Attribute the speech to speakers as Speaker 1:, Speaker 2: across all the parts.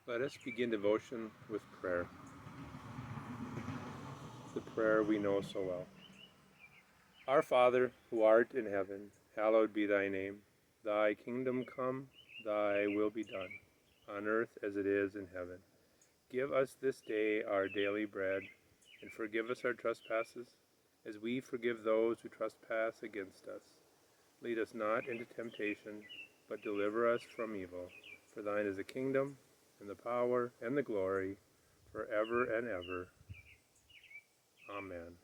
Speaker 1: Let us begin devotion with prayer, the prayer we know so well. Our Father, who art in heaven, hallowed be thy name. Thy kingdom come, thy will be done, on earth as it is in heaven. Give us this day our daily bread, and forgive us our trespasses, as we forgive those who trespass against us. Lead us not into temptation, but deliver us from evil. For thine is the kingdom, and the power, and the glory, forever and ever. Amen.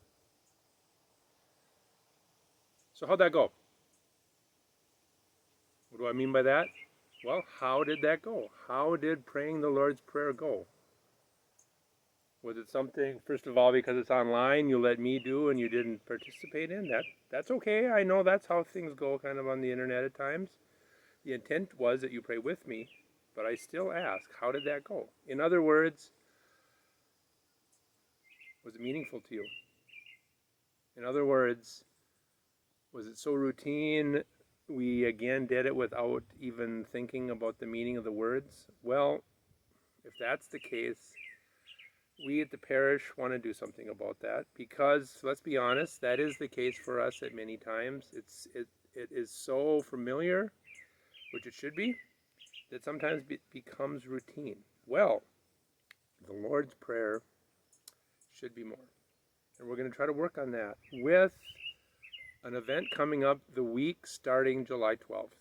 Speaker 1: So how'd that go? What do I mean by that? Well, how did that go? How did praying the Lord's Prayer go? Was it something, first of all, because it's online, you let me do and you didn't participate in? That's okay. I know that's how things go kind of on the internet at times. The intent was that you pray with me, but I still ask, how did that go? In other words, was it meaningful to you? In other words, was it so routine we again did it without even thinking about the meaning of the words? Well, if that's the case, we at the parish want to do something about that because, let's be honest, that is the case for us at many times. It is so familiar, which it should be, that sometimes it becomes routine. Well, the Lord's Prayer should be more. And we're going to try to work on that with an event coming up the week starting July 12th.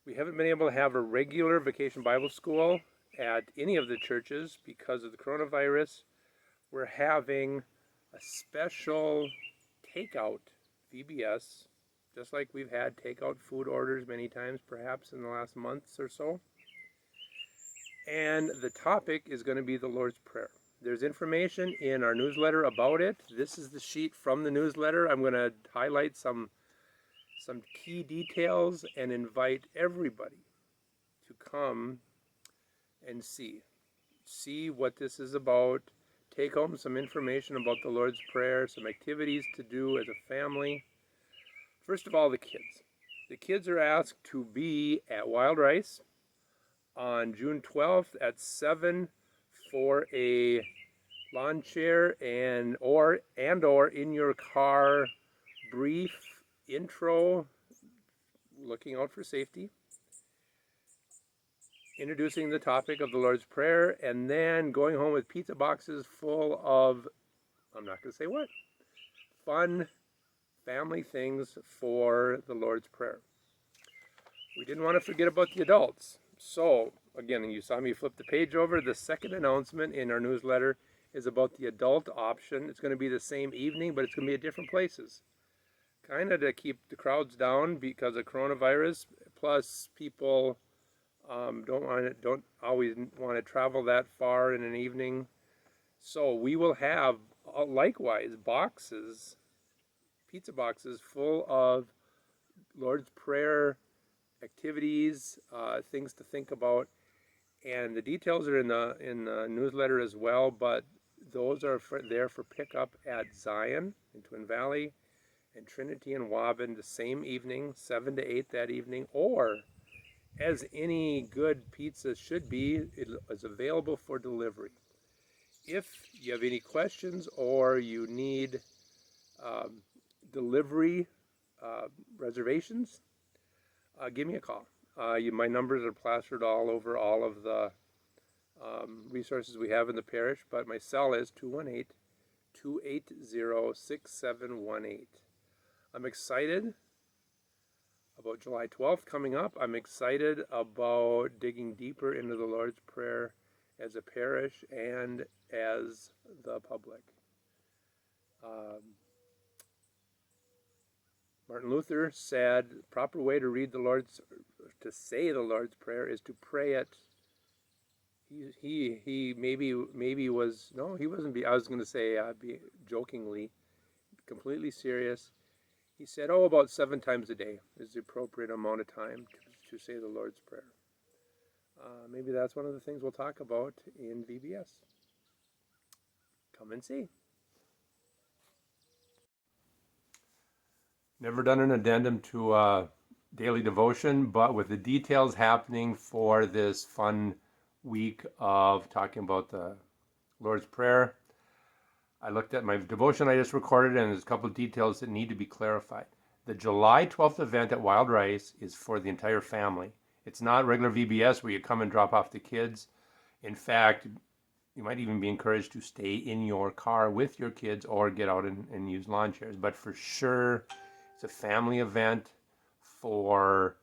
Speaker 1: We haven't been able to have a regular Vacation Bible School at any of the churches because of the coronavirus. We're having a special takeout VBS, just like we've had takeout food orders many times, perhaps in the last months or so. And the topic is going to be the Lord's Prayer. There's information in our newsletter about it. This is the sheet from the newsletter. I'm going to highlight some key details and invite everybody to come and see what this is about. Take home some information about the Lord's Prayer, some activities to do as a family. First of all, the kids. The kids are asked to be at Wild Rice on June 12th at 7 for a lawn chair and or in your car brief intro, looking out for safety, introducing the topic of the Lord's Prayer, and then going home with pizza boxes full of, I'm not going to say what, fun family things for the Lord's Prayer. We didn't want to forget about the adults. So, again, you saw me flip the page over. The second announcement in our newsletter is about the adult option. It's going to be the same evening, but it's going to be at different places. Kind of to keep the crowds down because of coronavirus. Plus, people don't always want to travel that far in an evening. So we will have, likewise, boxes, pizza boxes full of Lord's Prayer activities, things to think about, and the details are in the newsletter as well. But those are there for pickup at Zion in Twin Valley and Trinity and Waban the same evening, 7 to 8 that evening, or as any good pizza should be, it is available for delivery. If you have any questions or you need delivery reservations, give me a call. My numbers are plastered all over all of the resources we have in the parish, but my cell is 218-280-6718. I'm excited about July 12th coming up. I'm excited about digging deeper into the Lord's Prayer as a parish and as the public. Martin Luther said the proper way to say the Lord's Prayer is to pray it. He maybe was, no, he wasn't, I was going to say jokingly, completely serious. He said, about 7 times a day is the appropriate amount of time to say the Lord's Prayer. Maybe that's one of the things we'll talk about in VBS. Come and see. Never done an addendum to daily devotion, but with the details happening for this fun week of talking about the Lord's Prayer. I looked at my devotion I just recorded, and there's a couple of details that need to be clarified. The July 12th event at Wild Rice is for the entire family. It's not regular VBS where you come and drop off the kids. In fact, you might even be encouraged to stay in your car with your kids or get out and use lawn chairs. But for sure, it's a family event for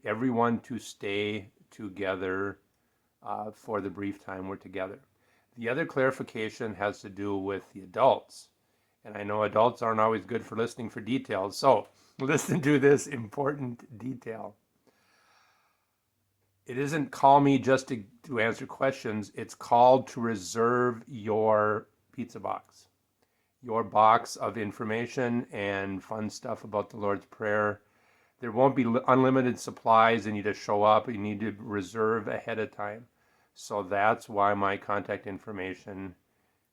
Speaker 1: everyone to stay together for the brief time we're together. The other clarification has to do with the adults. And I know adults aren't always good for listening for details, so listen to this important detail. It isn't call me just to answer questions. It's called to reserve your pizza box, your box of information and fun stuff about the Lord's Prayer. There won't be unlimited supplies and you just show up. You need to reserve ahead of time. So that's why my contact information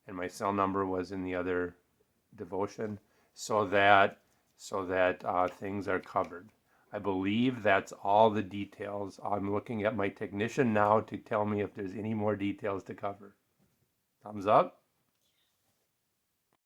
Speaker 1: and my cell number was in the other devotion, so that things are covered. I believe that's all the details. I'm looking at my technician now to tell me if there's any more details to cover. Thumbs up.